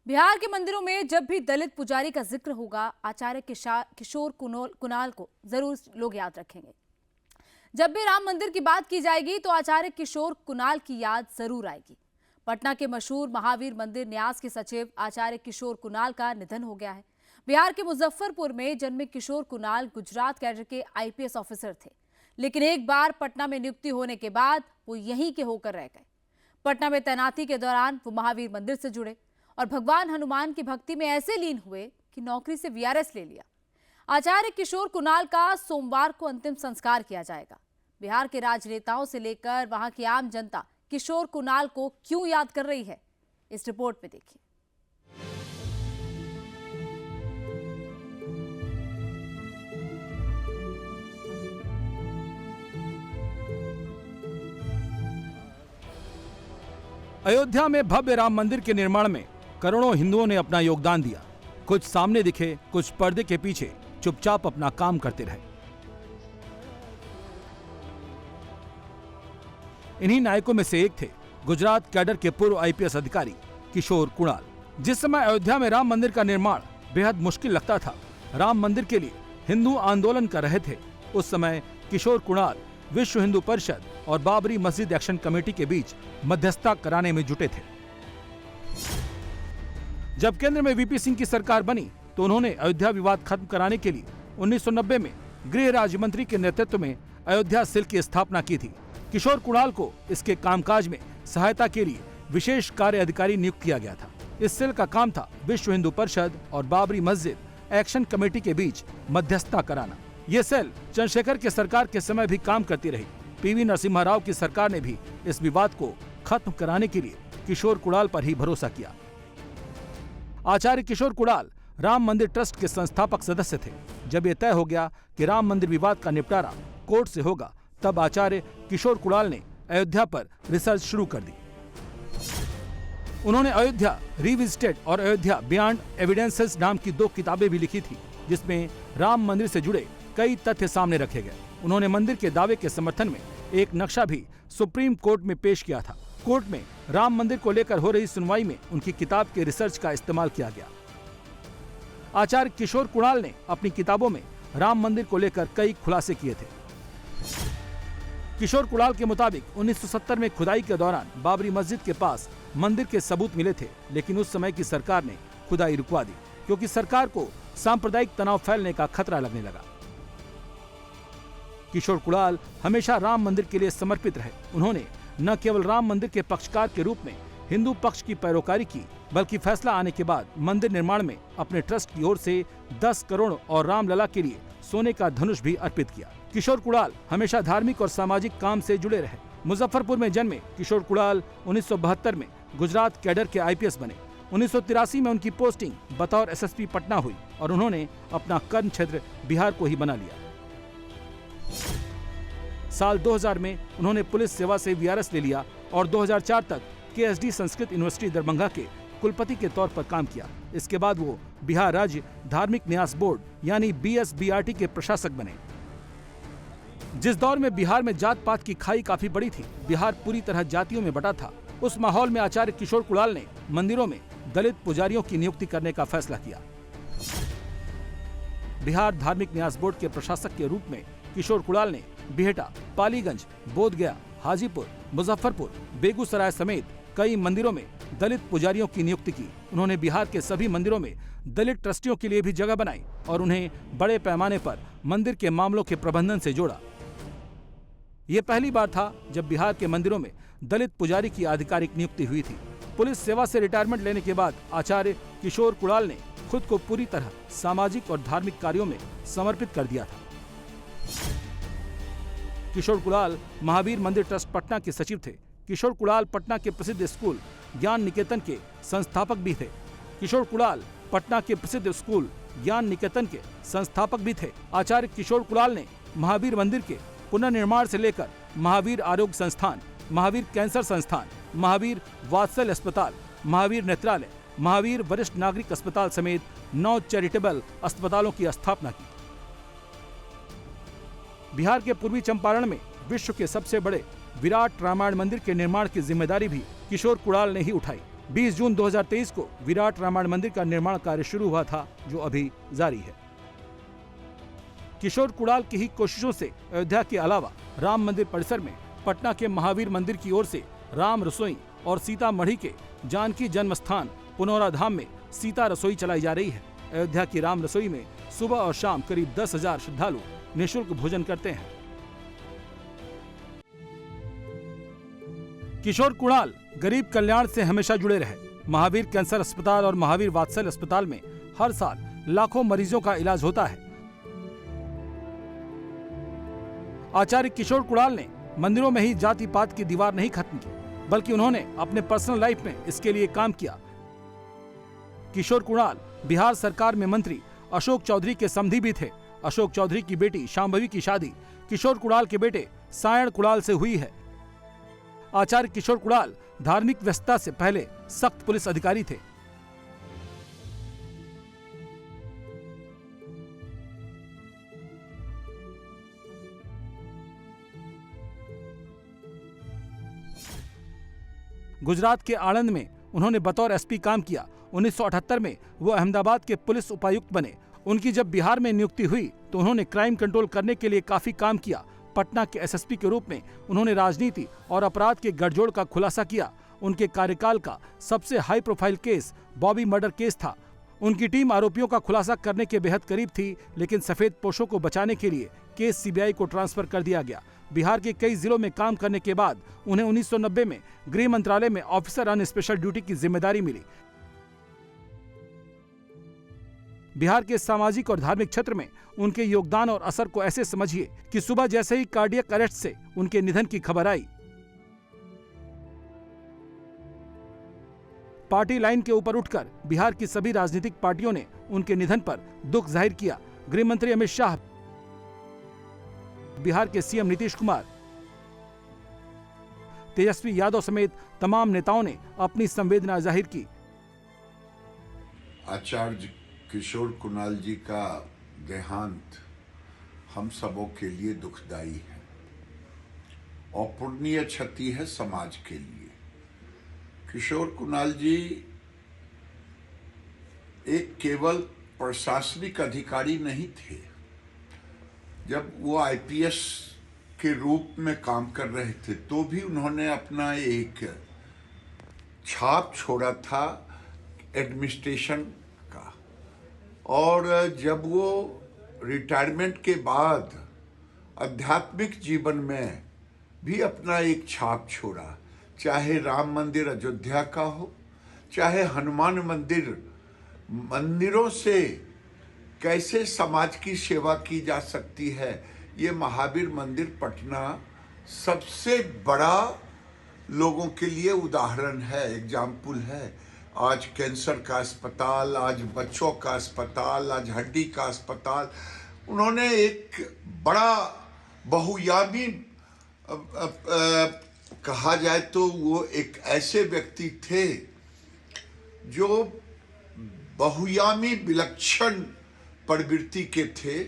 बिहार के मंदिरों में जब भी दलित पुजारी का जिक्र होगा, आचार्य किशोर कुणाल को जरूर लोग याद रखेंगे। जब भी राम मंदिर की बात की जाएगी तो आचार्य किशोर कुणाल की याद जरूर आएगी। पटना के मशहूर महावीर मंदिर न्यास के सचिव आचार्य किशोर कुणाल का निधन हो गया है। बिहार के मुजफ्फरपुर में जन्मे किशोर कुणाल गुजरात कैडर के आईपीएस ऑफिसर थे, लेकिन एक बार पटना में नियुक्ति होने के बाद वो यहीं के होकर रह गए। पटना में तैनाती के दौरान वो महावीर मंदिर से जुड़े और भगवान हनुमान की भक्ति में ऐसे लीन हुए कि नौकरी से वीआरएस ले लिया। आचार्य किशोर कुणाल का सोमवार को अंतिम संस्कार किया जाएगा। बिहार के राजनेताओं से लेकर वहां की आम जनता किशोर कुणाल को क्यों याद कर रही है, इस रिपोर्ट में देखिए। अयोध्या में भव्य राम मंदिर के निर्माण में करोड़ों हिंदुओं ने अपना योगदान दिया। कुछ सामने दिखे, कुछ पर्दे के पीछे चुपचाप अपना काम करते रहे। इन्हीं नायकों में से एक थे गुजरात कैडर के पूर्व आईपीएस अधिकारी किशोर कुणाल। जिस समय अयोध्या में राम मंदिर का निर्माण बेहद मुश्किल लगता था, राम मंदिर के लिए हिंदू आंदोलन कर रहे थे, उस समय किशोर कुणाल विश्व हिंदू परिषद और बाबरी मस्जिद एक्शन कमेटी के बीच मध्यस्थता कराने में जुटे थे। जब केंद्र में वीपी सिंह की सरकार बनी तो उन्होंने अयोध्या विवाद खत्म कराने के लिए 1990 में गृह राज्य मंत्री के नेतृत्व में अयोध्या सेल की स्थापना की थी। किशोर कुणाल को इसके कामकाज में सहायता के लिए विशेष कार्य अधिकारी नियुक्त किया गया था। इस सेल का काम था विश्व हिंदू परिषद और बाबरी मस्जिद एक्शन कमेटी के बीच मध्यस्थता कराना। ये सेल चंद्रशेखर के सरकार के समय भी काम करती रही। पीवी नरसिम्हा राव की सरकार ने भी इस विवाद को खत्म कराने के लिए किशोर कुणाल पर ही भरोसा किया। आचार्य किशोर कुणाल राम मंदिर ट्रस्ट के संस्थापक सदस्य थे। जब यह तय हो गया कि राम मंदिर विवाद का निपटारा कोर्ट से होगा, तब आचार्य किशोर कुणाल ने अयोध्या पर रिसर्च शुरू कर दी। उन्होंने अयोध्या रिविजिटेड और अयोध्या बियॉन्ड एविडेंसेस नाम की 2 किताबें भी लिखी थी, जिसमें राम मंदिर से जुड़े कई तथ्य सामने रखे गए। उन्होंने मंदिर के दावे के समर्थन में एक नक्शा भी सुप्रीम कोर्ट में पेश किया था। कोर्ट में राम मंदिर को लेकर हो रही सुनवाई में उनकी किताब के रिसर्च का इस्तेमाल किया गया। आचार्य किशोर कुणाल ने अपनी किताबों में राम मंदिर को लेकर कई खुलासे किए थे। किशोर कुणाल के मुताबिक 1970 में खुदाई के दौरान बाबरी मस्जिद के पास मंदिर के सबूत मिले थे, लेकिन उस समय की सरकार ने खुदाई रुकवा दी क्योंकि सरकार को सांप्रदायिक तनाव फैलने का खतरा लगने लगा। किशोर कुणाल हमेशा राम मंदिर के लिए समर्पित रहे। उन्होंने न केवल राम मंदिर के पक्षकार के रूप में हिंदू पक्ष की पैरोकारी की, बल्कि फैसला आने के बाद मंदिर निर्माण में अपने ट्रस्ट की ओर से 10 करोड़ और रामलला के लिए सोने का धनुष भी अर्पित किया। किशोर कुणाल हमेशा धार्मिक और सामाजिक काम से जुड़े रहे। मुजफ्फरपुर में जन्मे किशोर कुणाल 1972 में गुजरात कैडर के आईपीएस बने। 1983 में उनकी पोस्टिंग बतौर एसएसपी पटना हुई और उन्होंने अपना कर्म क्षेत्र बिहार को ही बना लिया। साल 2000 में उन्होंने पुलिस सेवा से वीआरएस ले लिया और 2004 तक केएसडी संस्कृत यूनिवर्सिटी दरभंगा के कुलपति के तौर पर काम किया। इसके बाद वो बिहार राज्य धार्मिक न्यास बोर्ड यानी बीएसबीआरटी के प्रशासक बने। जिस दौर में बिहार में जात पात की खाई काफी बड़ी थी, बिहार पूरी तरह जातियों में बटा था, उस माहौल में आचार्य किशोर कुणाल ने मंदिरों में दलित पुजारियों की नियुक्ति करने का फैसला किया। बिहार धार्मिक न्यास बोर्ड के प्रशासक के रूप में किशोर कुणाल ने बिहेटा, पालीगंज, बोधगया, हाजीपुर, मुजफ्फरपुर, बेगूसराय समेत कई मंदिरों में दलित पुजारियों की नियुक्ति की। उन्होंने बिहार के सभी मंदिरों में दलित ट्रस्टियों के लिए भी जगह बनाई और उन्हें बड़े पैमाने पर मंदिर के मामलों के प्रबंधन से जोड़ा। ये पहली बार था जब बिहार के मंदिरों में दलित पुजारी की आधिकारिक नियुक्ति हुई थी। पुलिस सेवा से रिटायरमेंट लेने के बाद आचार्य किशोर कुणाल ने खुद को पूरी तरह सामाजिक और धार्मिक कार्यों में समर्पित कर दिया था। किशोर कुणाल महावीर मंदिर ट्रस्ट पटना के सचिव थे। किशोर कुणाल पटना के प्रसिद्ध स्कूल ज्ञान निकेतन के संस्थापक भी थे। किशोर कुणाल पटना के प्रसिद्ध स्कूल ज्ञान निकेतन के संस्थापक भी थे। आचार्य किशोर कुणाल ने महावीर मंदिर के पुनर्निर्माण से लेकर महावीर आरोग्य संस्थान, महावीर कैंसर संस्थान, महावीर वात्सल्य अस्पताल, महावीर नेत्रालय, महावीर वरिष्ठ नागरिक अस्पताल समेत 9 चैरिटेबल अस्पतालों की स्थापना की। बिहार के पूर्वी चंपारण में विश्व के सबसे बड़े विराट रामायण मंदिर के निर्माण की जिम्मेदारी भी किशोर कुणाल ने ही उठाई। 20 जून 2023 को विराट रामायण मंदिर का निर्माण कार्य शुरू हुआ था, जो अभी जारी है। किशोर कुणाल की ही कोशिशों से अयोध्या के अलावा राम मंदिर परिसर में पटना के महावीर मंदिर की ओर से राम रसोई और सीतामढ़ी के जानकी जन्म स्थान पुनौरा धाम में सीता रसोई चलाई जा रही है। अयोध्या की राम रसोई में सुबह और शाम करीब 10,000 श्रद्धालु निःशुल्क भोजन करते हैं। किशोर कुणाल गरीब कल्याण से हमेशा जुड़े रहे। महावीर कैंसर अस्पताल और महावीर वात्सल्य अस्पताल में हर साल लाखों मरीजों का इलाज होता है। आचार्य किशोर कुणाल ने मंदिरों में ही जाति पात की दीवार नहीं खत्म की, बल्कि उन्होंने अपने पर्सनल लाइफ में इसके लिए काम किया। किशोर कुणाल बिहार सरकार में मंत्री अशोक चौधरी के समधी भी थे। अशोक चौधरी की बेटी शांभवी की शादी किशोर कुणाल के बेटे सायण कुणाल से हुई है। आचार्य किशोर कुणाल धार्मिक व्यस्तता से पहले सख्त पुलिस अधिकारी थे। गुजरात के आणंद में उन्होंने बतौर एसपी काम किया। 1978 में वो अहमदाबाद के पुलिस उपायुक्त बने। उनकी जब बिहार में नियुक्ति हुई तो उन्होंने क्राइम कंट्रोल करने के लिए काफी काम किया। पटना के एसएसपी के रूप में उन्होंने राजनीति और अपराध के गठजोड़ का खुलासा किया। उनके कार्यकाल का सबसे high profile case Bobby murder case था। उनकी टीम आरोपियों का खुलासा करने के बेहद करीब थी, लेकिन सफेद पोशों को बचाने के लिए केस सीबीआई को ट्रांसफर कर दिया गया। बिहार के कई जिलों में काम करने के बाद उन्हें 1990 में गृह मंत्रालय में ऑफिसर ऑन स्पेशल ड्यूटी की जिम्मेदारी मिली। बिहार के सामाजिक और धार्मिक क्षेत्र में उनके योगदान और असर को ऐसे समझिए कि सुबह जैसे ही कार्डियक अरेस्ट से उनके निधन की खबर आई, पार्टी लाइन के ऊपर उठकर बिहार की सभी राजनीतिक पार्टियों ने उनके निधन पर दुख जाहिर किया। गृह मंत्री अमित शाह, बिहार के सीएम नीतीश कुमार, तेजस्वी यादव समेत तमाम नेताओं ने अपनी संवेदना जाहिर की। आचार्य किशोर कुणाल जी का देहांत हम सबों के लिए दुखदाई है और पूर्णीय क्षति है समाज के लिए। किशोर कुणाल जी एक केवल प्रशासनिक अधिकारी नहीं थे। जब वो आईपीएस के रूप में काम कर रहे थे तो भी उन्होंने अपना एक छाप छोड़ा था एडमिनिस्ट्रेशन का, और जब वो रिटायरमेंट के बाद आध्यात्मिक जीवन में भी अपना एक छाप छोड़ा। चाहे राम मंदिर अयोध्या का हो, चाहे हनुमान मंदिर, मंदिरों से कैसे समाज की सेवा की जा सकती है, ये महावीर मंदिर पटना सबसे बड़ा लोगों के लिए उदाहरण है, एग्जाम्पल है। आज कैंसर का अस्पताल, आज बच्चों का अस्पताल, आज हड्डी का अस्पताल। उन्होंने एक बड़ा बहुयामी कहा जाए तो वो एक ऐसे व्यक्ति थे जो बहुयामी विलक्षण प्रवृत्ति के थे।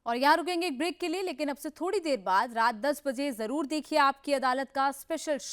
और यहाँ रुकेंगे एक ब्रेक के लिए, लेकिन अब से थोड़ी देर बाद रात 10 बजे जरूर देखिए आपकी अदालत का स्पेशल शो।